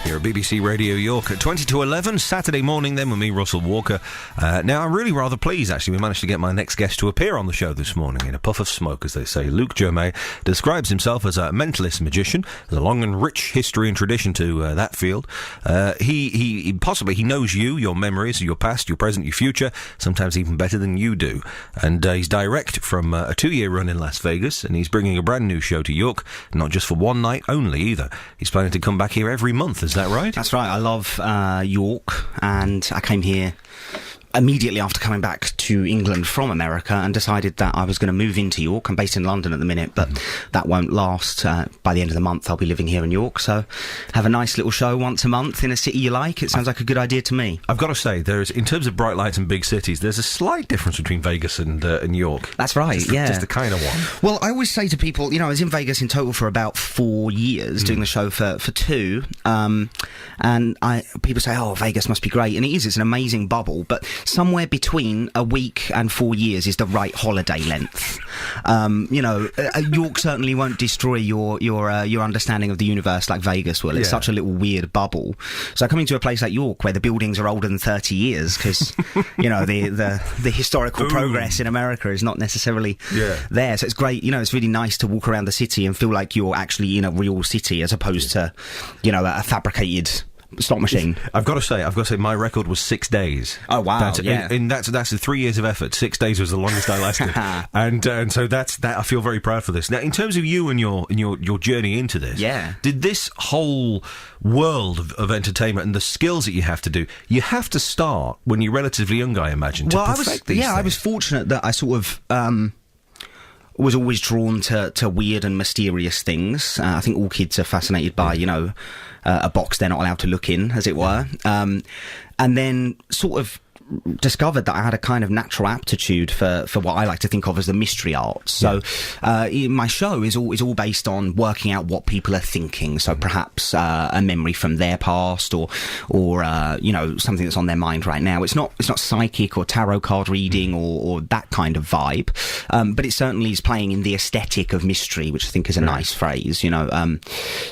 here at BBC Radio York at 20 to 11, Saturday morning then with me, Russell Walker. Now, I'm really rather pleased, actually. We managed to get my next guest to appear on the show this morning in a puff of smoke, as they say. Luke Jermay describes himself as a mentalist magician, has a long and rich history and tradition to that field. He knows you, your memories, your past, your present, your future, sometimes even better than you do. And he's direct from a 2-year run in Las Vegas, and he's bringing a brand new show to York, not just for one night only either. He's planning to come back here every month, is that right? That's right. I love York, and I came here immediately after coming back to England from America and decided that I was going to move into York. I'm based in London at the minute, but that won't last. By the end of the month, I'll be living here in York, so have a nice little show once a month in a city you like. It sounds like a good idea to me. I've got to say, there's, in terms of bright lights and big cities, there's a slight difference between Vegas and York. That's right, just the kind of one. Well, I always say to people, you know, I was in Vegas in total for about 4 years, doing the show for 2, and people say, oh, Vegas must be great, and it is. It's an amazing bubble, but somewhere between a week and 4 years is the right holiday length. York certainly won't destroy your understanding of the universe like Vegas will. It's such a little weird bubble. So coming to a place like York where the buildings are older than 30 years because the historical progress in America is not necessarily there. So it's great. It's really nice to walk around the city and feel like you're actually in a real city as opposed to a fabricated slot machine. I've got to say, my record was 6 days. Oh wow! That's 3 years of effort. 6 days was the longest I lasted, and so that's that. I feel very proud for this. Now, in terms of you and your journey into this, did this whole world of entertainment and the skills that you have to do, you have to start when you're relatively young, I imagine, to perfect these things. I was fortunate that I sort of was always drawn to weird and mysterious things. I think all kids are fascinated by, a box they're not allowed to look in, as it were. And then sort of discovered that I had a kind of natural aptitude for what I like to think of as the mystery arts. So my show is all based on working out what people are thinking. So perhaps a memory from their past or something that's on their mind right now. It's not psychic or tarot card reading or that kind of vibe, but it certainly is playing in the aesthetic of mystery, which I think is a nice phrase.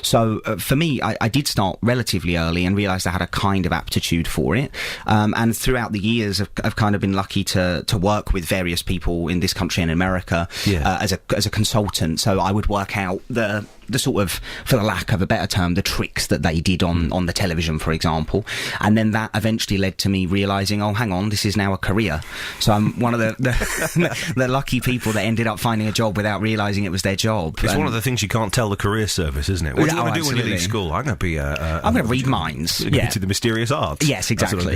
So for me, I did start relatively early and realised I had a kind of aptitude for it, and throughout the years I've kind of been lucky to work with various people in this country and in America as a consultant. So I would work out the sort of, for the lack of a better term, the tricks that they did on the television, for example. And then that eventually led to me realising, oh, hang on, this is now a career. So I'm one of the lucky people that ended up finding a job without realising it was their job. It's one of the things you can't tell the career service, isn't it? What do you want to do when you leave school? I'm going to be I'm going to read minds. Into the mysterious arts. Yes, exactly.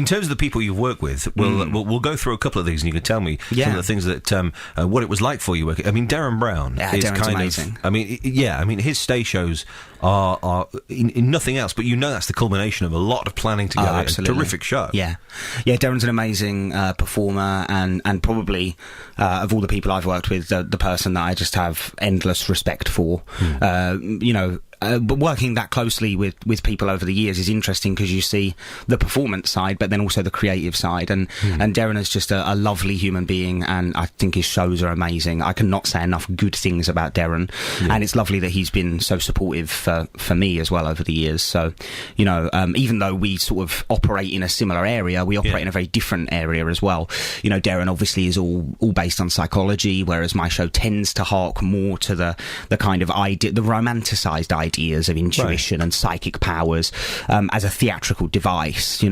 In terms of the people you've worked with, we'll go through a couple of these and you can tell me some of the things that what it was like for you working. I mean, Darren Brown is Darren's kind amazing. I mean, his stage shows are in nothing else, but that's the culmination of a lot of planning together. Absolutely. A terrific show. Yeah, Darren's an amazing performer and probably of all the people I've worked with, the person that I just have endless respect for. But working that closely with people over the years is interesting because you see the performance side, but then also the creative side. And Darren is just a lovely human being, and I think his shows are amazing. I cannot say enough good things about Darren, and it's lovely that he's been so supportive for me as well over the years. So, even though we sort of operate in a similar area, we operate in a very different area as well. Darren obviously is all based on psychology, whereas my show tends to hark more to the kind of the romanticised ideas of intuition and psychic powers as a theatrical device.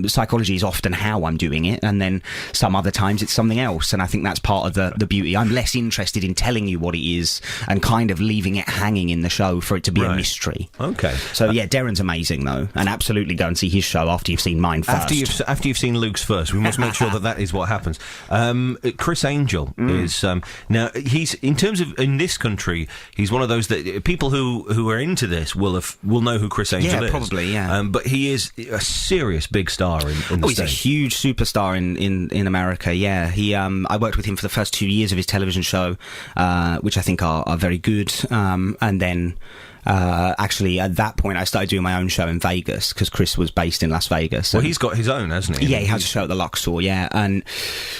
Psychology is often how I'm doing it, and then some other times it's something else, and I think that's part of the beauty. I'm less interested in telling you what it is and kind of leaving it hanging in the show for it to be a mystery. Okay. So Darren's amazing though, and absolutely go and see his show after you've seen mine first. After you've seen Luke's first, we must make sure that is what happens. Chris Angel is now he's in this country, he's one of those that people who are into this will know who Chris Angel is. Probably, but he is a serious big star in the States. He's a huge superstar in America. Yeah, I worked with him for the first 2 years of his television show, which I think are very good. And then actually, at that point, I started doing my own show in Vegas because Chris was based in Las Vegas. Well, he's got his own, hasn't he? Yeah, he has a show at the Luxor, and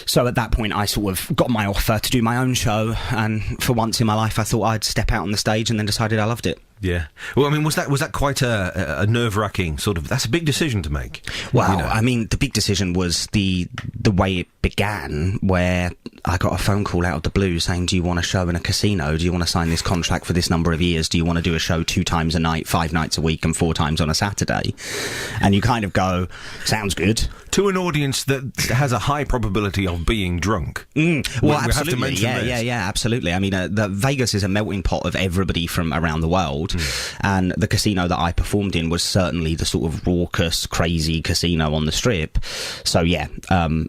so at that point, I sort of got my offer to do my own show, and for once in my life, I thought I'd step out on the stage, and then decided I loved it. Yeah. Well, I mean, was that quite a nerve-wracking sort of... That's a big decision to make. Well, you know. I mean, the big decision was the way it began, where I got a phone call out of the blue saying, do you want a show in a casino? Do you want to sign this contract for this number of years? Do you want to do a show 2 times a night, 5 nights a week, and 4 times on a Saturday? And you kind of go, sounds good. To an audience that has a high probability of being drunk. Well, we absolutely. have to mention this. Yeah, absolutely. I mean, the Vegas is a melting pot of everybody from around the world, and the casino that I performed in was certainly the sort of raucous, crazy casino on the Strip. So yeah,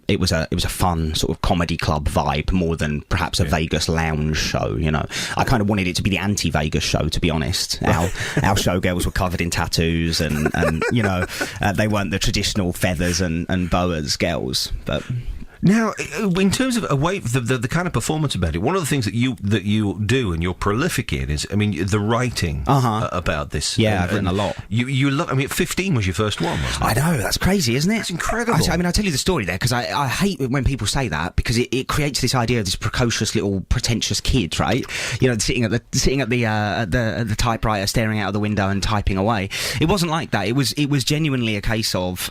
it was a fun sort of comedy club vibe more than perhaps a Vegas lounge show. You know, I kind of wanted it to be the anti-Vegas show, to be honest. Our showgirls were covered in tattoos, and you know, they weren't the traditional feathers and boas girls, but. Now, in terms of the kind of performance about it, one of the things that you do and you're prolific in is, I mean, the writing about this. Yeah, I've written a lot. You love. I mean, 15 was your first one, wasn't it? I know, that's crazy, isn't it? It's incredible. I mean, I'll tell you the story there because I hate it when people say that, because it creates this idea of this precocious little pretentious kid, right? You know, sitting at the typewriter, staring out of the window and typing away. It wasn't like that. It was genuinely a case of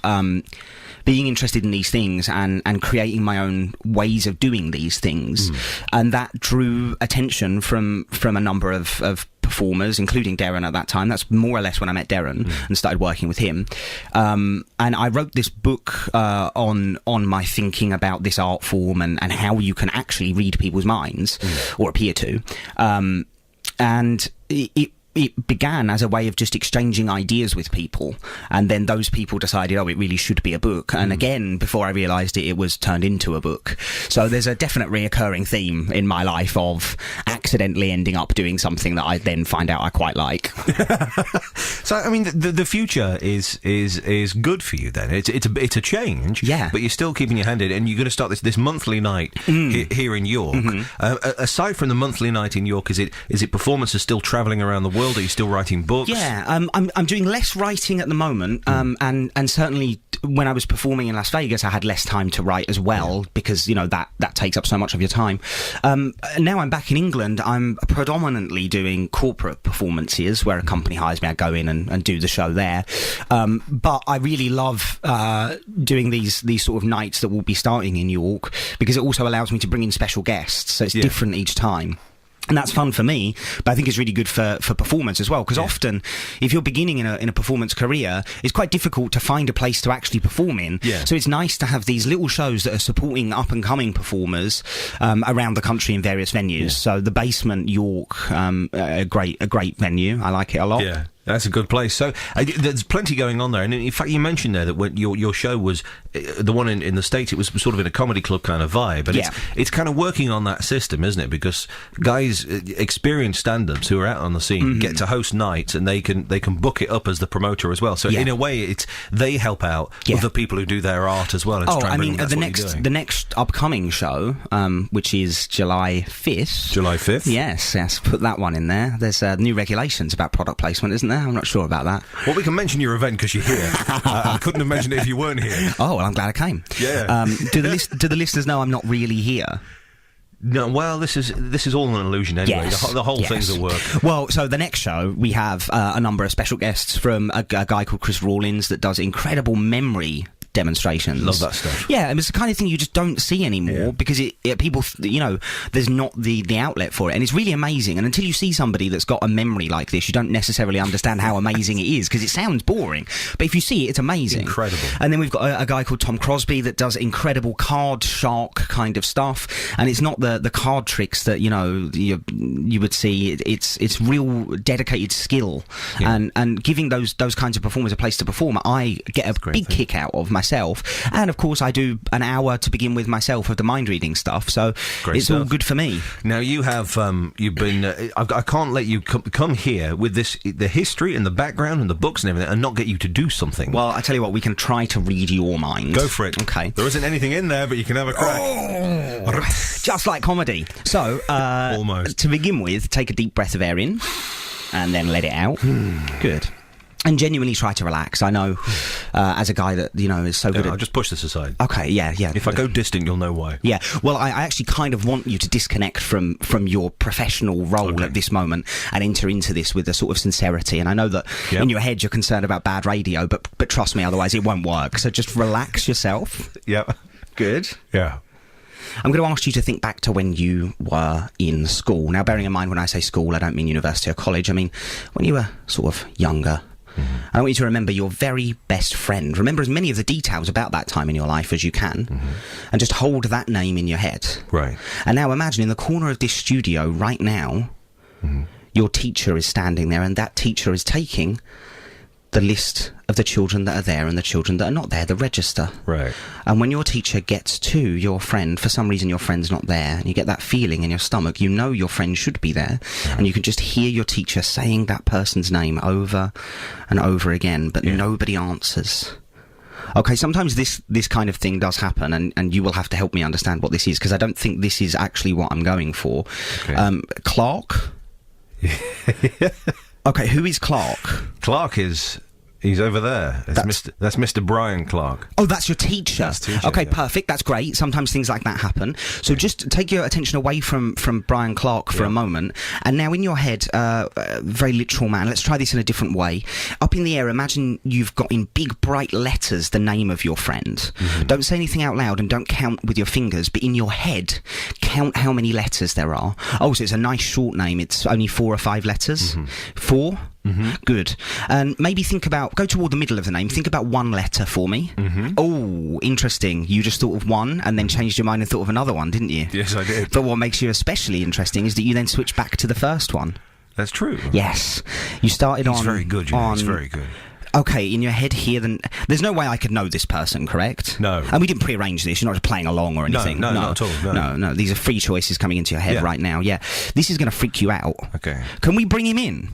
being interested in these things and creating my own ways of doing these things, and that drew attention from a number of performers, including Darren at that time. That's more or less when I met Darren and started working with him. And I wrote this book on my thinking about this art form and how you can actually read people's minds, or appear to. And it began as a way of just exchanging ideas with people, and then those people decided, it really should be a book. And again, before I realised it was turned into a book. So there's a definite reoccurring theme in my life of accidentally ending up doing something that I then find out I quite like. So I mean, the future is good for you then. It's a change. Yeah. But you're still keeping your hand in, and you're going to start this monthly night here in York. Aside from the monthly night in York, is it performances still travelling around the world? Are you still writing books? Yeah, I'm doing less writing at the moment, and certainly when I was performing in Las Vegas, I had less time to write as well, because you know that takes up so much of your time. Now I'm back in England. I'm predominantly doing corporate performances where a company hires me. I go in and do the show there. But I really love doing these sort of nights that will be starting in York, because it also allows me to bring in special guests, so it's different each time. And that's fun for me, but I think it's really good for performance as well, because often, if you're beginning in a performance career, it's quite difficult to find a place to actually perform in. Yeah. So it's nice to have these little shows that are supporting up-and-coming performers around the country in various venues. Yeah. So the Basement, York, a great venue. I like it a lot. Yeah. That's a good place. So there's plenty going on there. And in fact, you mentioned there that when your show was, the one in the States, it was sort of in a comedy club kind of vibe. And it's kind of working on that system, isn't it? Because guys, experienced stand-ups who are out on the scene get to host nights, and they can book it up as the promoter as well. So in a way, they help out other people who do their art as well. The next upcoming show, which is July 5th. July 5th? Yes, put that one in there. There's new regulations about product placement, isn't there? I'm not sure about that. Well, we can mention your event because you're here. I couldn't have mentioned it if you weren't here. Oh, well, I'm glad I came. Yeah. Do the listeners know I'm not really here? No, well, this is all an illusion anyway. Yes. The whole thing's a work. Well, so the next show, we have a number of special guests from a guy called Chris Rawlins that does incredible memory demonstrations. Love that stuff. Yeah, and it's the kind of thing you just don't see anymore because people, there's not the outlet for it, and it's really amazing. And until you see somebody that's got a memory like this, you don't necessarily understand how amazing it is, because it sounds boring, but if you see it, it's amazing. Incredible. And then we've got a guy called Tom Crosby that does incredible card shark kind of stuff, and it's not the card tricks that you would see. It's real dedicated skill, and giving those kinds of performers a place to perform, I get a big kick out of myself. And of course I do an hour to begin with myself of the mind reading stuff, so it's all good for me. Now you have you've been I can't let you come here with the history and the background and the books and everything and not get you to do something. Well, I tell you what, we can try to read your mind. Go for it. Okay. There isn't anything in there, but you can have a crack. Just like comedy. So almost. To begin with, take a deep breath of air in and then let it out. Good. And genuinely try to relax. I know, as a guy that, you know, is so good I'll at... just push this aside. Okay, yeah. If I go distant, you'll know why. Yeah, well, I actually kind of want you to disconnect from your professional role at this moment and enter into this with a sort of sincerity. And I know that in your head you're concerned about bad radio, but trust me, otherwise it won't work. So just relax yourself. Yeah. Good. Yeah. I'm going to ask you to think back to when you were in school. Now, bearing in mind when I say school, I don't mean university or college. I mean when you were sort of younger. I want you to remember your very best friend. Remember as many of the details about that time in your life as you can, and just hold that name in your head. Right. And now imagine in the corner of this studio right now, your teacher is standing there, and that teacher is taking the list of the children that are there and the children that are not there, the register. Right. And when your teacher gets to your friend, for some reason your friend's not there, and you get that feeling in your stomach, you know your friend should be there, and you can just hear your teacher saying that person's name over and over again, but nobody answers. Okay, sometimes this kind of thing does happen, and you will have to help me understand what this is, because I don't think this is actually what I'm going for. Okay. Clark? Okay, who is Clark? Clark he's over there. That's Mr. Brian Clark. Oh, that's your teacher. That's teacher, okay, perfect. That's great. Sometimes things like that happen. So just take your attention away from Brian Clark for a moment. And now in your head, very literal man, let's try this in a different way. Up in the air, imagine you've got in big bright letters the name of your friend. Don't say anything out loud and don't count with your fingers, but in your head, count how many letters there are. Oh, so it's a nice short name. It's only 4 or 5 letters. 4? Good. And maybe go toward the middle of the name, think about one letter for me. Oh, interesting. You just thought of one and then changed your mind and thought of another one, didn't you? Yes, I did. But what makes you especially interesting is that you then switch back to the first one. That's true. Yes. You started He's very good, you know. He's very good. Okay, in your head here, then there's no way I could know this person, correct? No. And we didn't prearrange this. You're not just playing along or anything. No, not at all. No. These are free choices coming into your head right now. Yeah. This is going to freak you out. Okay. Can we bring him in?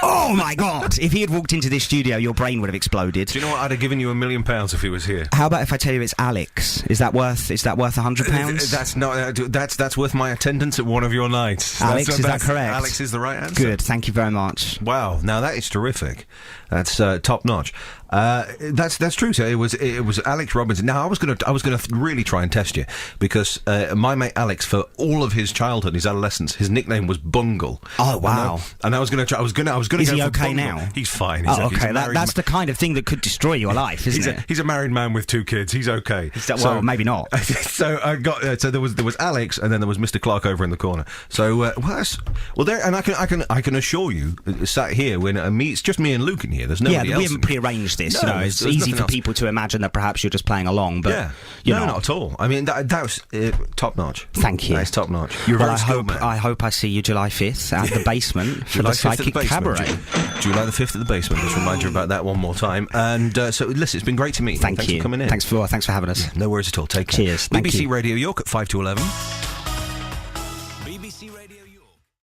Oh my God! If he had walked into this studio, your brain would have exploded. Do you know what? I'd have given you £1 million if he was here. How about if I tell you it's Alex? Is that worth £100? That's not. That's worth my attendance at one of your nights. Alex, is that correct? Alex is the right answer. Good. Thank you very much. Wow. Now that is terrific. That's top notch. That's true. So it was Alex Robinson. Now I was gonna really try and test you because my mate Alex, for all of his childhood, his adolescence, his nickname was Bungle. Oh wow! And I was gonna try. I was gonna. Is go he for okay Bungle. now? He's fine. Oh, okay. That's the kind of thing that could destroy your life, isn't it? He's a married man with 2 kids. He's okay. Well, maybe not. So I got. So there was Alex, and then there was Mr. Clark over in the corner. So there. And I can assure you, sat here when it's just me and Luke in here. There's nobody else. We haven't prearranged this. No, it's easy for people to imagine that perhaps you're just playing along, but not at all. I mean, that was top notch. Thank you. That's top notch. I hope I see you July 5th at the basement for the Psychic Cabaret. July the 5th at the basement. Just remind you about that one more time. And so, listen, it's been great to meet you. Thanks for coming in. Thanks for having us. No worries at all. Take care. Cheers. BBC Radio York at 5 to 11. BBC Radio York.